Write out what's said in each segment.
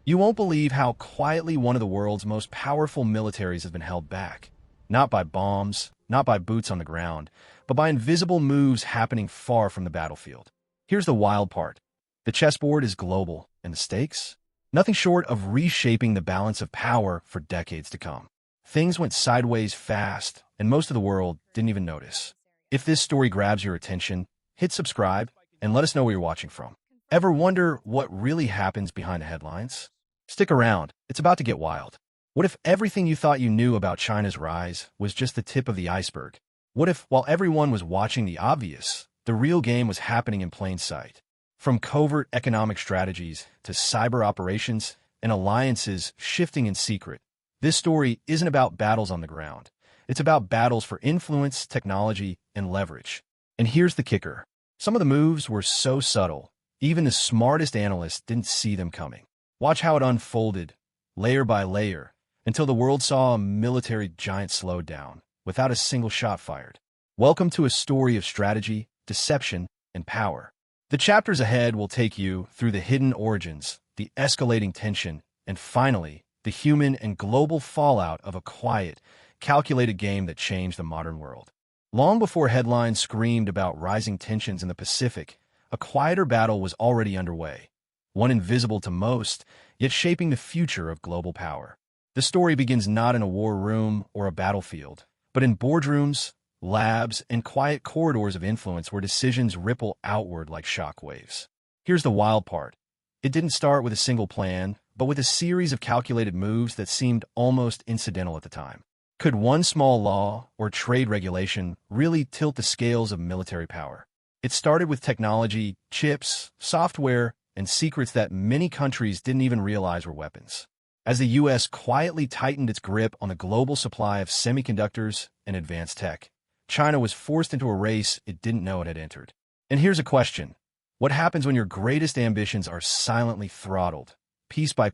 You won't believe how quietly one of the world's most powerful militaries has been held back. Not by bombs, not by boots on the ground, but by invisible moves happening far from the battlefield. Here's the wild part. The chessboard is global, and the stakes? Nothing short of reshaping the balance of power for decades to come. Things went sideways fast, and most of the world didn't even notice. If this story grabs your attention, hit subscribe and let us know where you're watching from. Ever wonder what really happens behind the headlines? Stick around, it's about to get wild. What if everything you thought you knew about China's rise was just the tip of the iceberg? What if, while everyone was watching the obvious, the real game was happening in plain sight? From covert economic strategies to cyber operations and alliances shifting in secret, this story isn't about battles on the ground. It's about battles for influence, technology, and leverage. And here's the kicker. Some of the moves were so subtle, even the smartest analysts didn't see them coming. Watch how it unfolded, layer by layer, until the world saw a military giant slowed down, without a single shot fired. Welcome to a story of strategy, deception, and power. The chapters ahead will take you through the hidden origins, the escalating tension, and finally, the human and global fallout of a quiet, calculated game that changed the modern world. Long before headlines screamed about rising tensions in the Pacific, a quieter battle was already underway, one invisible to most, yet shaping the future of global power. The story begins not in a war room or a battlefield, but in boardrooms, labs, and quiet corridors of influence where decisions ripple outward like shock waves. Here's the wild part. It didn't start with a single plan, but with a series of calculated moves that seemed almost incidental at the time. Could one small law or trade regulation really tilt the scales of military power? It started with technology, chips, software, and secrets that many countries didn't even realize were weapons. As the U.S. quietly tightened its grip on the global supply of semiconductors and advanced tech, China was forced into a race it didn't know it had entered. And here's a question. What happens when your greatest ambitions are silently throttled, piece by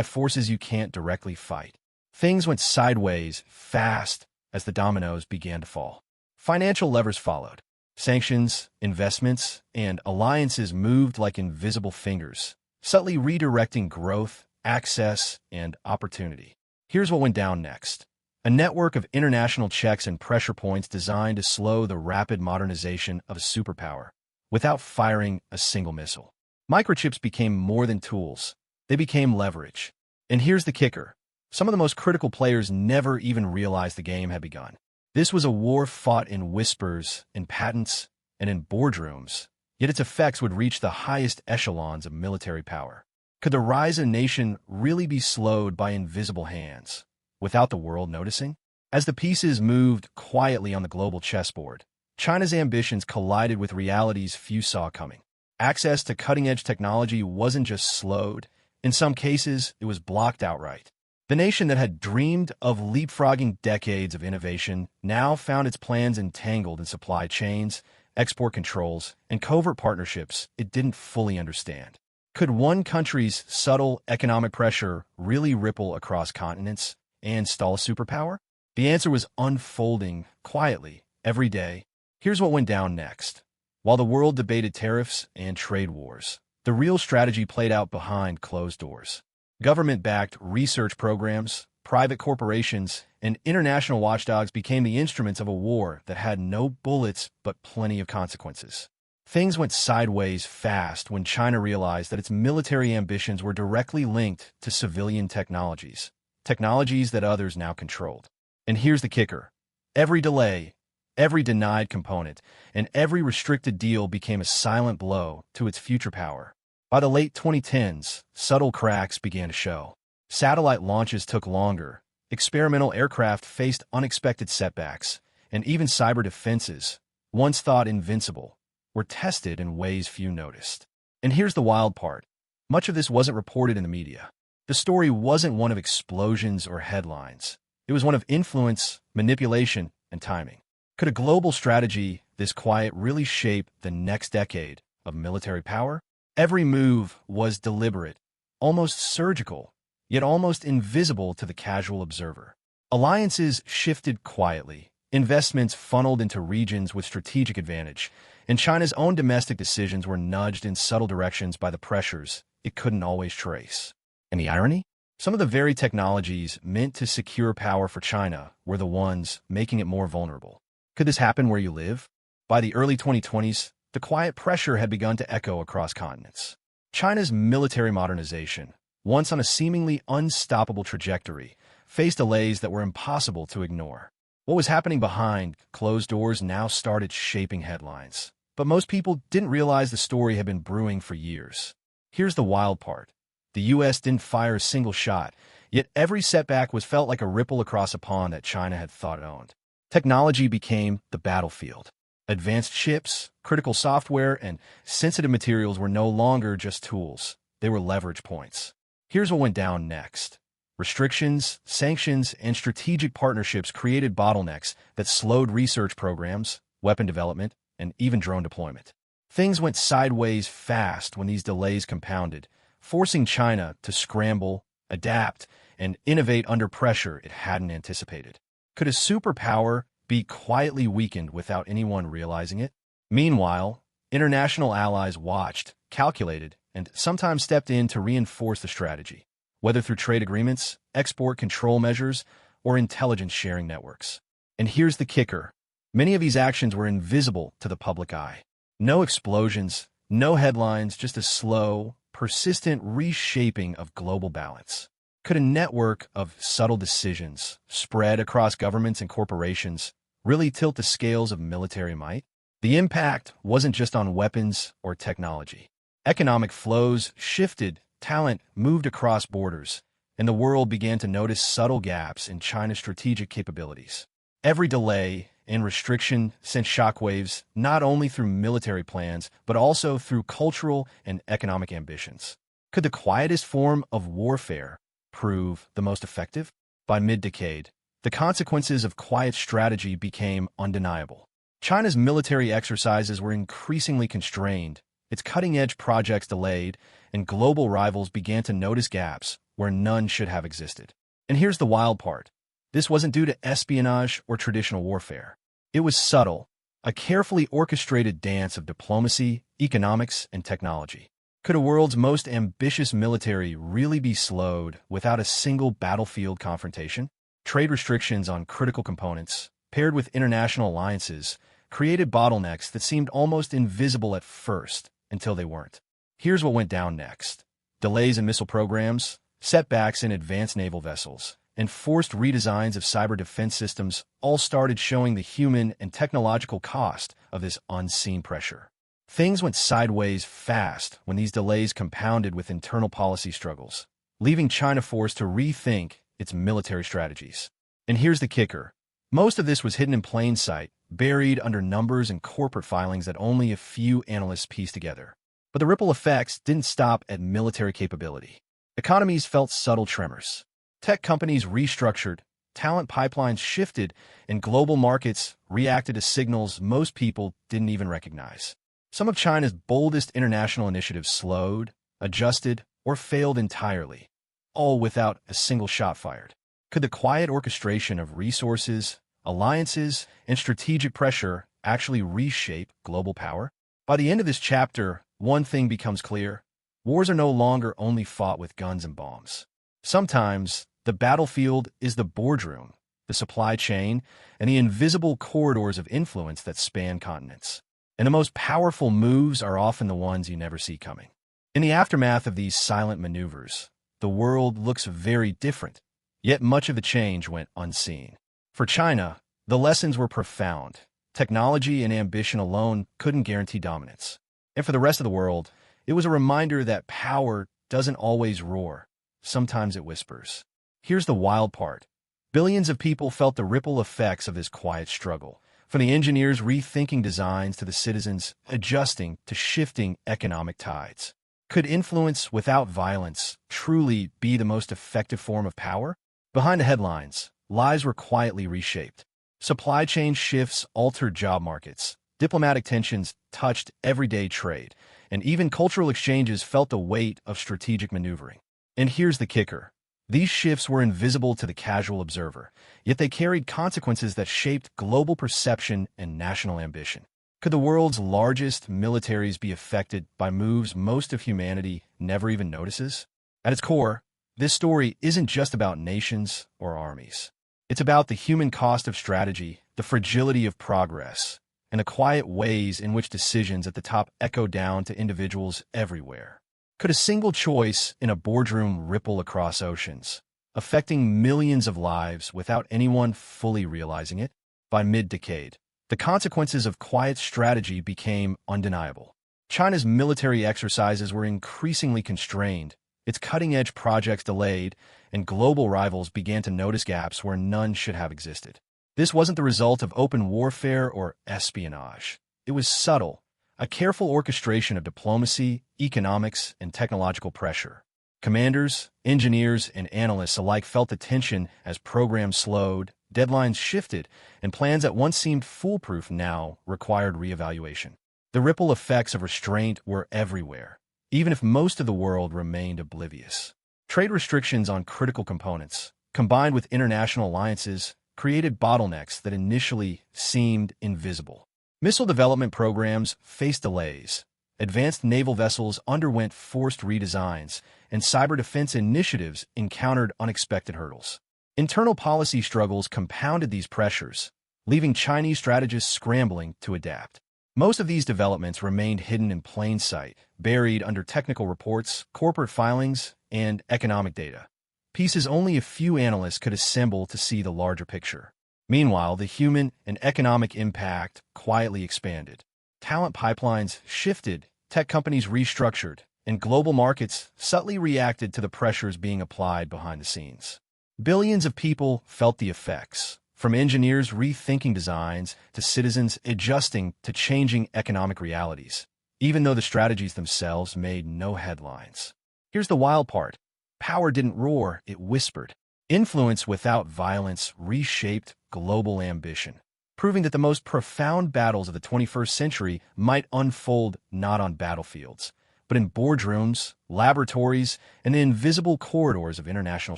forces you can't directly fight? Things went sideways fast as the dominoes began to fall. Financial levers followed. Sanctions, investments, and alliances moved like invisible fingers, subtly redirecting growth, access, and opportunity. Here's what went down next. A network of international checks and pressure points designed to slow the rapid modernization of a superpower without firing a single missile. Microchips became more than tools. They became leverage. And here's the kicker. Some of the most critical players never even realized the game had begun. This was a war fought in whispers, in patents, and in boardrooms, yet its effects would reach the highest echelons of military power. Could the rise of a nation really be slowed by invisible hands, without the world noticing? As the pieces moved quietly on the global chessboard, China's ambitions collided with realities few saw coming. Access to cutting-edge technology wasn't just slowed. In some cases, it was blocked outright. The nation that had dreamed of leapfrogging decades of innovation now found its plans entangled in supply chains, export controls, and covert partnerships it didn't fully understand. Could one country's subtle economic pressure really ripple across continents and stall a superpower? The answer was unfolding quietly every day. Here's what went down next. While the world debated tariffs and trade wars, the real strategy played out behind closed doors. Government-backed research programs, private corporations, and international watchdogs became the instruments of a war that had no bullets but plenty of consequences. Things went sideways fast when China realized that its military ambitions were directly linked to civilian technologies that others now controlled. And here's the kicker. Every delay, every denied component, and every restricted deal became a silent blow to its future power. By the late 2010s, subtle cracks began to show. Satellite launches took longer, experimental aircraft faced unexpected setbacks, and even cyber defenses, once thought invincible, were tested in ways few noticed. And here's the wild part. Much of this wasn't reported in the media. The story wasn't one of explosions or headlines. It was one of influence, manipulation, and timing. Could a global strategy this quiet really shape the next decade of military power? Every move was deliberate, almost surgical, yet almost invisible to the casual observer. Alliances shifted quietly, investments funneled into regions with strategic advantage, and China's own domestic decisions were nudged in subtle directions by the pressures it couldn't always trace. And the irony? Some of the very technologies meant to secure power for China were the ones making it more vulnerable. Could this happen where you live? By the early 2020s, the quiet pressure had begun to echo across continents. China's military modernization, once on a seemingly unstoppable trajectory, faced delays that were impossible to ignore. What was happening behind closed doors now started shaping headlines. But most people didn't realize the story had been brewing for years. Here's the wild part. The U.S. didn't fire a single shot, yet every setback was felt like a ripple across a pond that China had thought it owned. Technology became the battlefield. Advanced chips, critical software, and sensitive materials were no longer just tools. They were leverage points. Here's what went down next. Restrictions, sanctions, and strategic partnerships created bottlenecks that slowed research programs, weapon development, and even drone deployment. Things went sideways fast when these delays compounded, forcing China to scramble, adapt, and innovate under pressure it hadn't anticipated. Could a superpower be quietly weakened without anyone realizing it? Meanwhile, international allies watched, calculated, and sometimes stepped in to reinforce the strategy, whether through trade agreements, export control measures, or intelligence sharing networks. And here's the kicker. Many of these actions were invisible to the public eye. No explosions, no headlines, just a slow, persistent reshaping of global balance. Could a network of subtle decisions spread across governments and corporations really tilt the scales of military might? The impact wasn't just on weapons or technology. Economic flows shifted, talent moved across borders, and the world began to notice subtle gaps in China's strategic capabilities. Every delay and restriction sent shockwaves not only through military plans, but also through cultural and economic ambitions. Could the quietest form of warfare prove the most effective? By mid-decade, the consequences of quiet strategy became undeniable. China's military exercises were increasingly constrained, its cutting-edge projects delayed, and global rivals began to notice gaps where none should have existed. And here's the wild part. This wasn't due to espionage or traditional warfare. It was subtle, a carefully orchestrated dance of diplomacy, economics, and technology. Could a world's most ambitious military really be slowed without a single battlefield confrontation? Trade restrictions on critical components, paired with international alliances, created bottlenecks that seemed almost invisible at first until they weren't. Here's what went down next. Delays in missile programs, setbacks in advanced naval vessels, and forced redesigns of cyber defense systems all started showing the human and technological cost of this unseen pressure. Things went sideways fast when these delays compounded with internal policy struggles, leaving China forced to rethink its military strategies. And here's the kicker. Most of this was hidden in plain sight, buried under numbers and corporate filings that only a few analysts pieced together. But the ripple effects didn't stop at military capability. Economies felt subtle tremors. Tech companies restructured, talent pipelines shifted, and global markets reacted to signals most people didn't even recognize. Some of China's boldest international initiatives slowed, adjusted, or failed entirely, all without a single shot fired. Could the quiet orchestration of resources, alliances, and strategic pressure actually reshape global power? By the end of this chapter, one thing becomes clear. Wars are no longer only fought with guns and bombs. Sometimes, the battlefield is the boardroom, the supply chain, and the invisible corridors of influence that span continents. And the most powerful moves are often the ones you never see coming. In the aftermath of these silent maneuvers, the world looks very different, yet much of the change went unseen. For China, the lessons were profound. Technology and ambition alone couldn't guarantee dominance. And for the rest of the world, it was a reminder that power doesn't always roar. Sometimes it whispers. Here's the wild part. Billions of people felt the ripple effects of this quiet struggle, from the engineers rethinking designs to the citizens adjusting to shifting economic tides. Could influence without violence truly be the most effective form of power? Behind the headlines, lives were quietly reshaped. Supply chain shifts altered job markets. Diplomatic tensions touched everyday trade, and even cultural exchanges felt the weight of strategic maneuvering. And here's the kicker. These shifts were invisible to the casual observer, yet they carried consequences that shaped global perception and national ambition. Could the world's largest militaries be affected by moves most of humanity never even notices? At its core, This story isn't just about nations or armies. It's about the human cost of strategy, the fragility of progress, and the quiet ways in which decisions at the top echo down to individuals everywhere. Could a single choice in a boardroom ripple across oceans, affecting millions of lives without anyone fully realizing it? By mid-decade, the consequences of quiet strategy became undeniable. China's military exercises were increasingly constrained, its cutting-edge projects delayed, and global rivals began to notice gaps where none should have existed. This wasn't the result of open warfare or espionage. It was subtle, a careful orchestration of diplomacy, economics, and technological pressure. Commanders, engineers, and analysts alike felt the tension as programs slowed, deadlines shifted, and plans that once seemed foolproof now required reevaluation. The ripple effects of restraint were everywhere, even if most of the world remained oblivious. Trade restrictions on critical components, combined with international alliances, created bottlenecks that initially seemed invisible. Missile development programs faced delays, advanced naval vessels underwent forced redesigns, and cyber defense initiatives encountered unexpected hurdles. Internal policy struggles compounded these pressures, leaving Chinese strategists scrambling to adapt. Most of these developments remained hidden in plain sight, buried under technical reports, corporate filings, and economic data. Pieces only a few analysts could assemble to see the larger picture. Meanwhile, the human and economic impact quietly expanded. Talent pipelines shifted, tech companies restructured, and global markets subtly reacted to the pressures being applied behind the scenes. Billions of people felt the effects, from engineers rethinking designs to citizens adjusting to changing economic realities, even though the strategies themselves made no headlines. Here's the wild part. Power didn't roar, it whispered. Influence without violence reshaped global ambition, proving that the most profound battles of the 21st century might unfold not on battlefields, but in boardrooms, laboratories, and the invisible corridors of international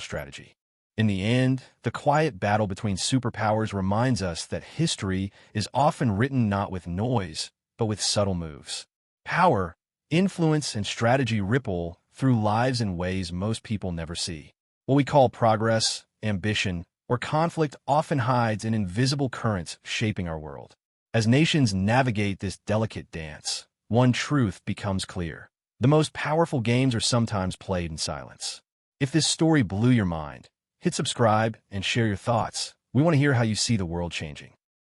strategy. In the end, the quiet battle between superpowers reminds us that history is often written not with noise, but with subtle moves. Power, influence, and strategy ripple through lives in ways most people never see. What we call progress, ambition, or conflict often hides in invisible currents shaping our world. As nations navigate this delicate dance, one truth becomes clear. The most powerful games are sometimes played in silence. If this story blew your mind, hit subscribe and share your thoughts. We want to hear how you see the world changing.